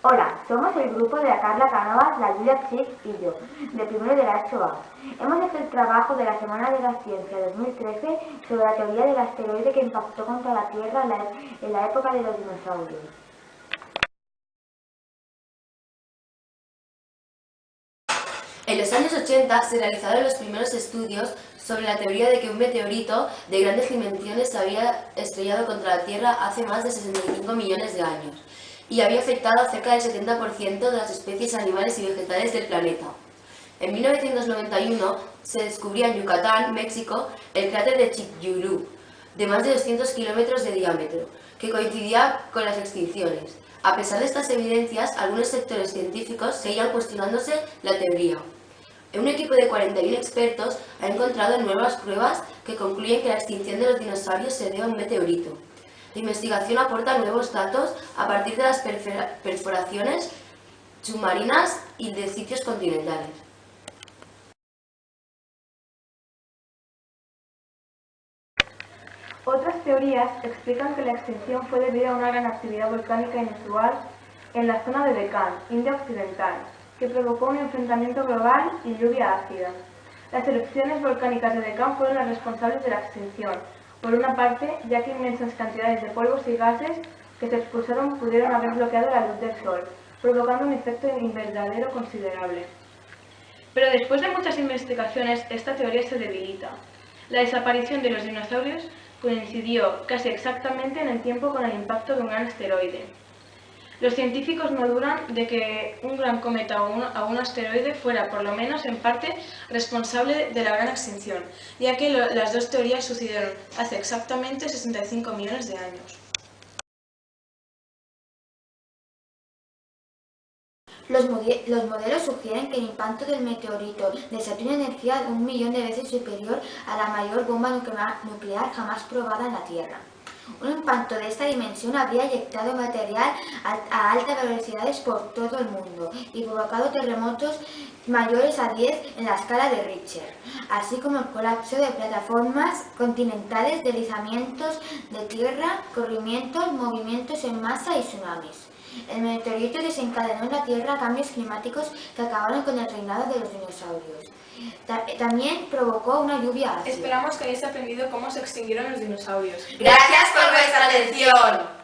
Hola, somos el grupo de la Carla Cánovas, la Julia Chic y yo, de primero de la ESO A. Hemos hecho el trabajo de la Semana de la Ciencia 2013 sobre la teoría del asteroide que impactó contra la Tierra en la época de los dinosaurios. En los años 80 se realizaron los primeros estudios sobre la teoría de que un meteorito de grandes dimensiones se había estrellado contra la Tierra hace más de 65 millones de años y había afectado a cerca del 70% de las especies animales y vegetales del planeta. En 1991 se descubrió en Yucatán, México, el cráter de Chicxulub, de más de 200 kilómetros de diámetro, que coincidía con las extinciones. A pesar de estas evidencias, algunos sectores científicos seguían cuestionándose la teoría. Un equipo de 41 expertos ha encontrado nuevas pruebas que concluyen que la extinción de los dinosaurios se debe a un meteorito. La investigación aporta nuevos datos a partir de las perforaciones submarinas y de sitios continentales. Otras teorías explican que la extinción fue debido a una gran actividad volcánica inusual en la zona de Deccan, India Occidental, que provocó un enfrentamiento global y lluvia ácida. Las erupciones volcánicas de Deccan fueron las responsables de la extinción, por una parte, ya que inmensas cantidades de polvos y gases que se expulsaron pudieron haber bloqueado la luz del Sol, provocando un efecto invernadero considerable. Pero después de muchas investigaciones, esta teoría se debilita. La desaparición de los dinosaurios coincidió casi exactamente en el tiempo con el impacto de un gran asteroide. Los científicos no dudan de que un gran cometa o un asteroide fuera, por lo menos en parte, responsable de la gran extinción, ya que las dos teorías sucedieron hace exactamente 65 millones de años. Los modelos sugieren que el impacto del meteorito desató una energía de 1 millón de veces superior a la mayor bomba nuclear jamás probada en la Tierra. Un impacto de esta dimensión habría eyectado material a altas velocidades por todo el mundo y provocado terremotos mayores a 10 en la escala de Richter, así como el colapso de plataformas continentales, deslizamientos de tierra, corrimientos, movimientos en masa y tsunamis. El meteorito desencadenó en la Tierra cambios climáticos que acabaron con el reinado de los dinosaurios. También provocó una lluvia ácida. Esperamos que hayáis aprendido cómo se extinguieron los dinosaurios. ¡Gracias por vuestra atención!